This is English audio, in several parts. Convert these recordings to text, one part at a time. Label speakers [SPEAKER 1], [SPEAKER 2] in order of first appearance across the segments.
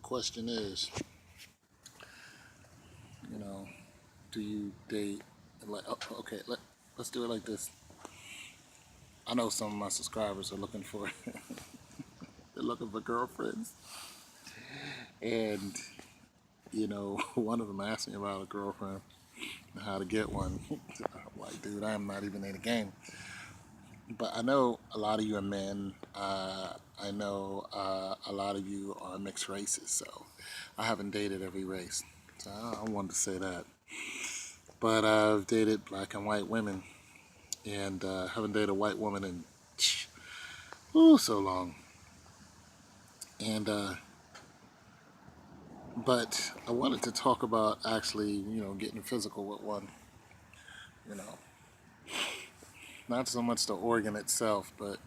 [SPEAKER 1] question is, you know, do you date? Like, okay, let's do it like this. I know some of my subscribers are looking for they're looking for girlfriends, and one of them asked me about a girlfriend and how to get one. I'm like, dude, I am not even in the game. But I know a lot of you are men. I know a lot of you are mixed races, so I haven't dated every race. So I wanted to say that. But I've dated black and white women, and haven't dated a white woman in so long. And but I wanted to talk about actually, getting physical with one. You know, not so much the organ itself, but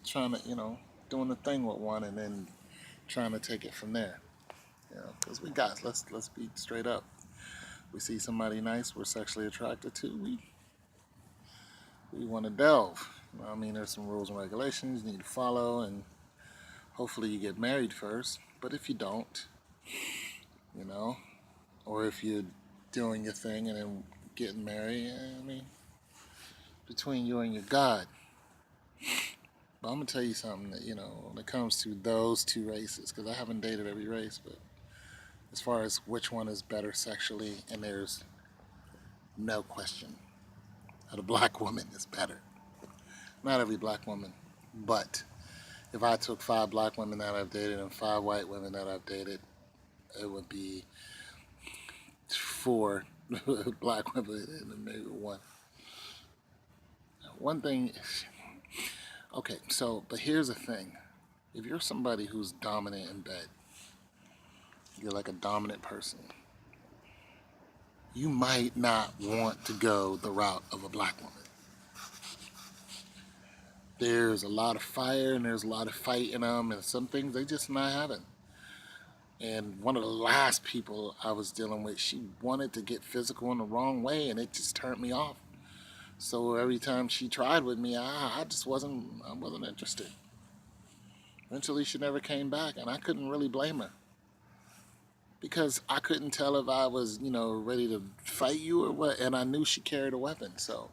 [SPEAKER 1] trying to, doing the thing with one, and then trying to take it from there. Because we guys, let's be straight up. We see somebody nice, we're sexually attracted to, we want to delve. I mean, there's some rules and regulations you need to follow, and hopefully you get married first. But if you don't, you know, or if you're doing your thing and then getting married, I mean, between you and your God. But I'm gonna tell you something that when it comes to those two races, because I haven't dated every race, but as far as which one is better sexually, and there's no question that a black woman is better. Not every black woman, but if I took 5 black women that I've dated and 5 white women that I've dated, it would be 4 black women and maybe one. One thing, okay, so, but here's the thing. If you're somebody who's dominant in bed, you're like a dominant person, you might not want to go the route of a black woman. There's a lot of fire and there's a lot of fight in them, and some things they just not having. And one of the last people I was dealing with, she wanted to get physical in the wrong way, and it just turned me off. So every time she tried with me, I just I wasn't interested. Eventually, she never came back, and I couldn't really blame her because I couldn't tell if I was, ready to fight you or what, and I knew she carried a weapon. So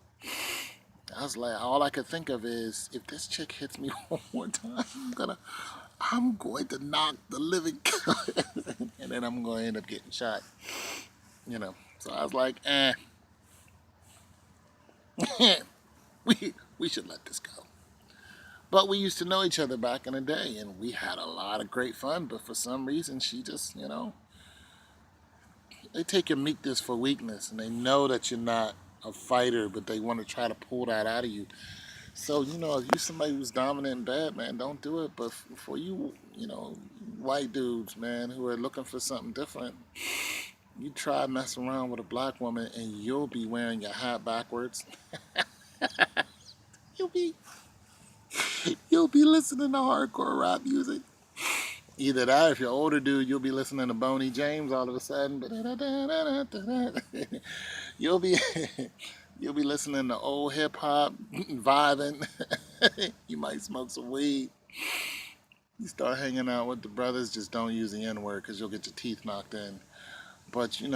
[SPEAKER 1] I was like, all I could think of is, if this chick hits me one more time, I'm going to knock the living, and then I'm going to end up getting shot. So I was like, we should let this go. But we used to know each other back in the day, and we had a lot of great fun. But for some reason, she just, they take your meekness for weakness, and they know that you're not a fighter, but they want to try to pull that out of you. So, if you're somebody who's dominant and bad, man, don't do it. But for you, white dudes, man, who are looking for something different, you try messing around with a black woman, and you'll be wearing your hat backwards. You'll be you'll be listening to hardcore rap music. Either that, if you're an older dude, you'll be listening to Boney James all of a sudden. You'll be you'll be listening to old hip hop, vibing. You might smoke some weed. You start hanging out with the brothers. Just don't use the N word because you'll get your teeth knocked in. But you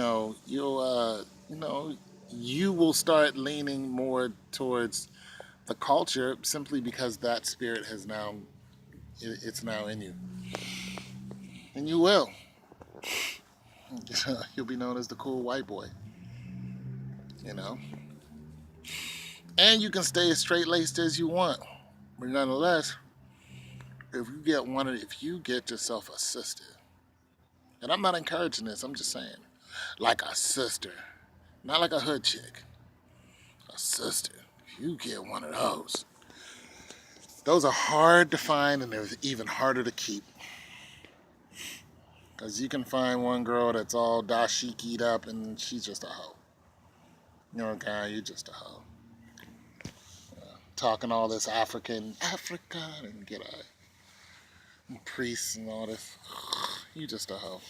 [SPEAKER 1] will start leaning more towards the culture simply because that spirit has now it's now in you, and you will. You'll be known as the cool white boy, you know. And you can stay as straight laced as you want, but nonetheless, if you get yourself a sister, and I'm not encouraging this, I'm just saying, like a sister, not like a hood chick, a sister. If you get one of those are hard to find, and they're even harder to keep. Because you can find one girl that's all dashiki'd up and she's just a hoe. Guy, you're just a hoe. Talking all this Africa, and get a priest and all this. You just a hoe.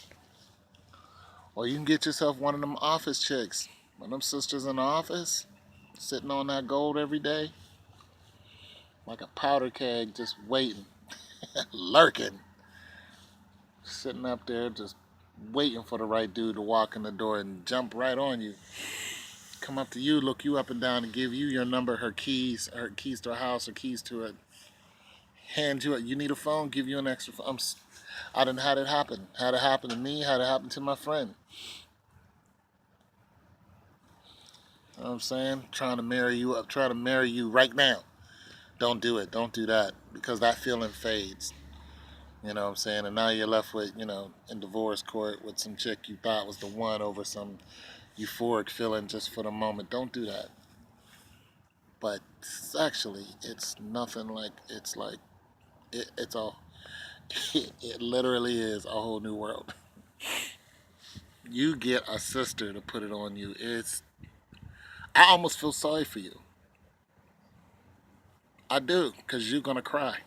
[SPEAKER 1] Or you can get yourself one of them office chicks. One of them sisters in the office, sitting on that gold every day. Like a powder keg, just waiting, lurking. sitting up there just waiting for the right dude to walk in the door and jump right on you, come up to you, look you up and down, and give you your number, her keys to a house, her keys to it, hand you it. You need a phone, give you an extra phone. I done had it happen. Had it happen to me, had it happen to my friend. You know what I'm saying? Trying to marry you up, trying to marry you right now. Don't do it. Don't do that. Because that feeling fades. You know what I'm saying? And now you're left with, in divorce court with some chick you thought was the one over some euphoric feeling just for the moment. Don't do that. But sexually, it's nothing like, it's all, it literally is a whole new world. You get a sister to put it on you. I almost feel sorry for you. I do, because you're going to cry.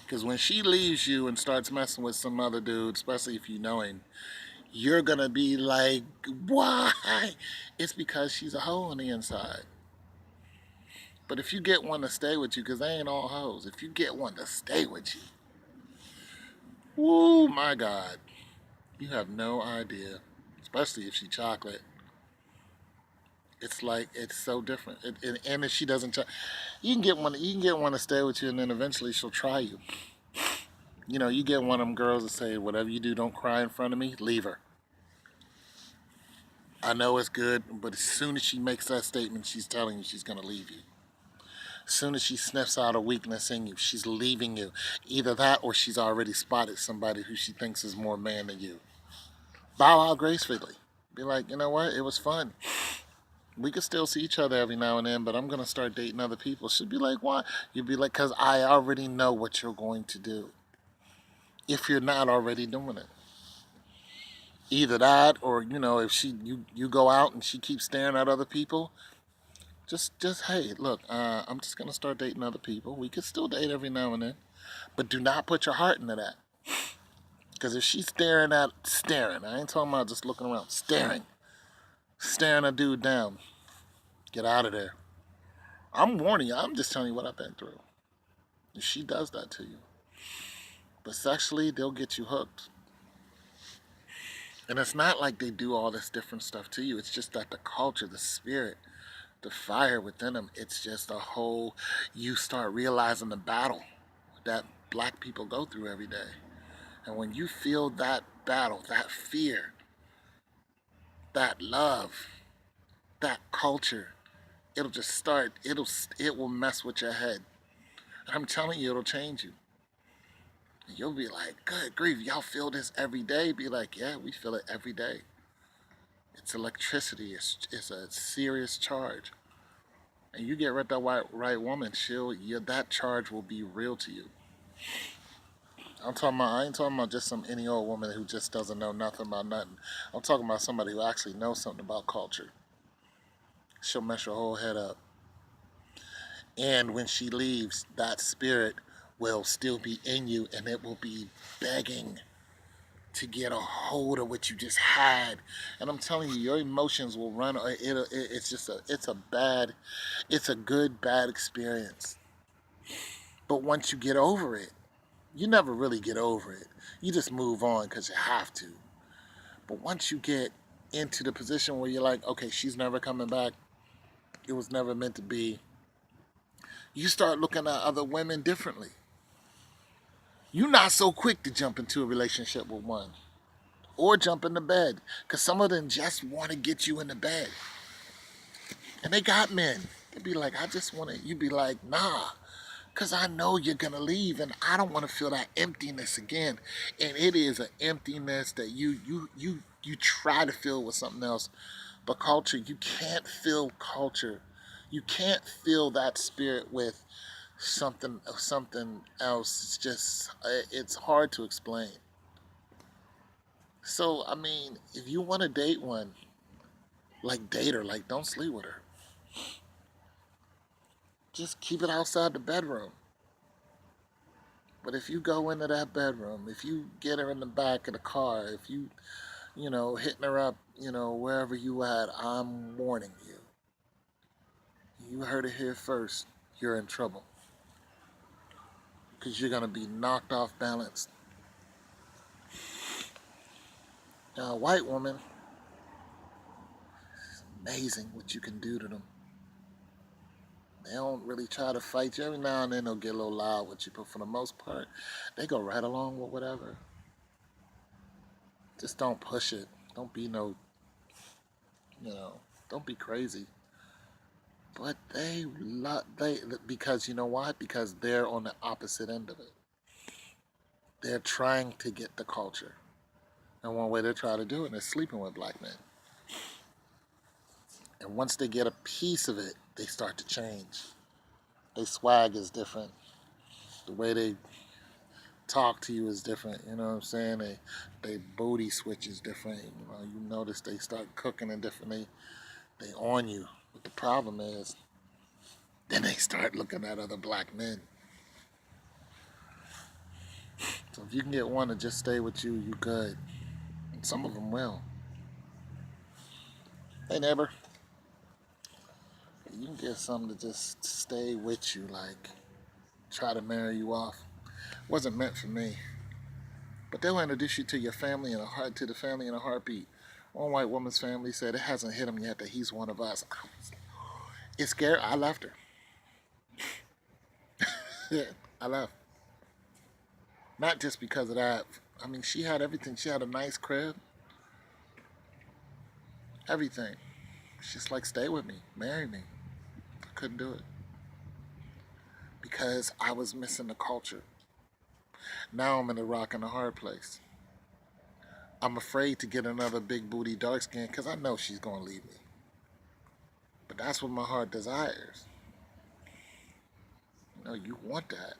[SPEAKER 1] Because when she leaves you and starts messing with some other dude, especially if you know him, you're going to be like, why? It's because she's a hoe on the inside. But if you get one to stay with you, because they ain't all hoes, if you get one to stay with you, woo, my God, you have no idea. Especially if she chocolate. It's like, it's so different. And if she doesn't, you can get one to stay with you, and then eventually she'll try you. You get one of them girls that say, whatever you do, don't cry in front of me, leave her. I know it's good, but as soon as she makes that statement, she's telling you she's going to leave you. As soon as she sniffs out a weakness in you, she's leaving you. Either that or she's already spotted somebody who she thinks is more man than you. Bow out gracefully. Be like, you know what? It was fun. We could still see each other every now and then, but I'm going to start dating other people. She'd be like, why? You'd be like, because I already know what you're going to do. If you're not already doing it. Either that or, if you go out and she keeps staring at other people, just hey, look, I'm just going to start dating other people. We could still date every now and then, but do not put your heart into that. Because if she's staring, I ain't talking about just looking around, staring a dude down, get out of there. I'm warning you, I'm just telling you what I've been through. If she does that to you. But sexually, they'll get you hooked. And it's not like they do all this different stuff to you. It's just that the culture, the spirit, the fire within them, it's just a whole, you start realizing the battle that black people go through every day. And when you feel that battle, that fear, that love, that culture, it'll just start, it will mess with your head. I'm telling you, it'll change you. And you'll be like, good grief, y'all feel this every day? Be like, yeah, we feel it every day. It's electricity. It's a serious charge. And you get with that right woman, that charge will be real to you. I ain't talking about just some any old woman who just doesn't know nothing about nothing. I'm talking about somebody who actually knows something about culture. She'll mess your whole head up. And when she leaves, that spirit will still be in you, and it will be begging to get a hold of what you just had. And I'm telling you, your emotions will run. It's a good bad experience. But once you get over it, you never really get over it. You just move on because you have to. But once you get into the position where you're like, okay, she's never coming back, it was never meant to be, you start looking at other women differently. You're not so quick to jump into a relationship with one or jump into bed, because some of them just want to get you in the bed. And they got men. They'd be like, I just want to, you'd be like, nah, because I know you're going to leave and I don't want to feel that emptiness again. And it is an emptiness that you try to fill with something else. But culture, you can't fill culture. You can't fill that spirit with something else. It's hard to explain. So, I mean, if you want to date one, like date her, like don't sleep with her. Just keep it outside the bedroom. But if you go into that bedroom, if you get her in the back of the car, if hitting her up, wherever you at, I'm warning you. You heard it here first. You're in trouble. Because you're going to be knocked off balance. Now, a white woman, amazing what you can do to them. They don't really try to fight you. Every now and then they'll get a little loud with you, but for the most part, they go right along with whatever. Just don't push it. Don't be no, you know, don't be crazy. But they because you know why? Because they're on the opposite end of it. They're trying to get the culture, and one way they try to do it is sleeping with black men. And once they get a piece of it, they start to change. Their swag is different. The way they talk to you is different. You know what I'm saying? They booty switch is different. You notice they start cooking and differently. They on you. But the problem is, then they start looking at other black men. So if you can get one to just stay with you, you good. And some of them will. Hey neighbor, you can get some to just stay with you, like try to marry you off. Wasn't meant for me. But they'll introduce you to your family in a heart to the family in a heartbeat. One white woman's family said it hasn't hit him yet that he's one of us. It's scary. I left her. Yeah, I left. Not just because of that. I mean, she had everything. She had a nice crib. Everything. She's just like, stay with me. Marry me. I couldn't do it. Because I was missing the culture. Now I'm in a rock and a hard place. I'm afraid to get another big booty dark skin because I know she's going to leave me. But that's what my heart desires. You know, you want that.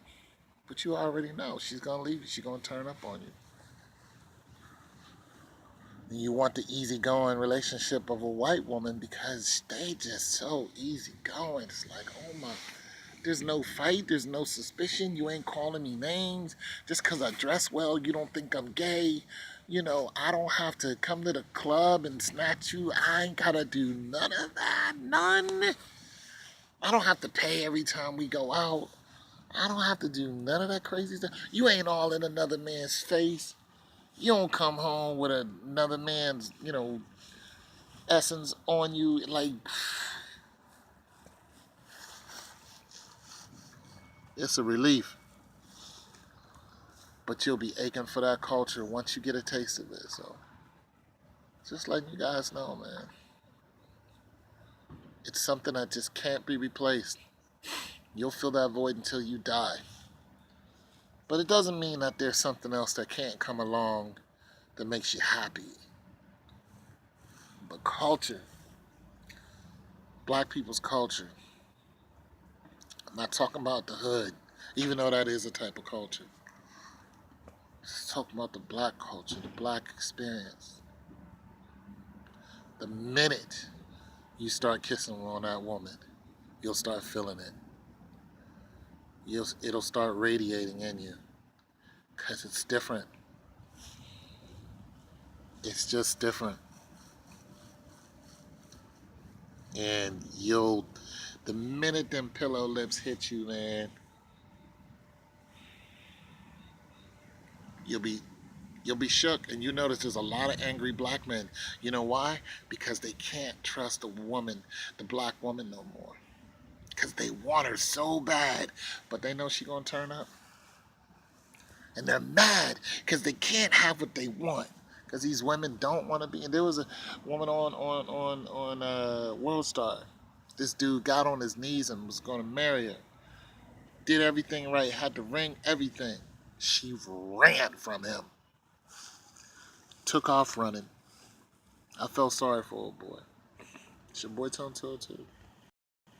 [SPEAKER 1] But you already know she's going to leave you. She's going to turn up on you. And you want the easygoing relationship of a white woman because they just so easygoing. It's like, oh my, there's no fight, there's no suspicion. You ain't calling me names. Just because I dress well, you don't think I'm gay. You know, I don't have to come to the club and snatch you. I ain't got to do none of that. None. I don't have to pay every time we go out. I don't have to do none of that crazy stuff. You ain't all in another man's face. You don't come home with another man's, essence on you. Like, it's a relief. But you'll be aching for that culture once you get a taste of it. So, just letting you guys know, man. It's something that just can't be replaced. You'll fill that void until you die. But it doesn't mean that there's something else that can't come along that makes you happy. But culture, black people's culture, I'm not talking about the hood, even though that is a type of culture. Just talking about the black culture, the black experience. The minute you start kissing on that woman, you'll start feeling it. It'll start radiating in you because it's different. It's just different. And the minute them pillow lips hit you, man, you'll be shook. And you notice there's a lot of angry black men. You know why? Because they can't trust the black woman no more. Because they want her so bad, but they know she's gonna turn up. And they're mad because they can't have what they want. Because these women don't want to be. And there was a woman on World Star. This dude got on his knees and was going to marry her. Did everything right, had the ring, everything. She ran from him. Took off running. I felt sorry for old boy. It's your boy Tone 202.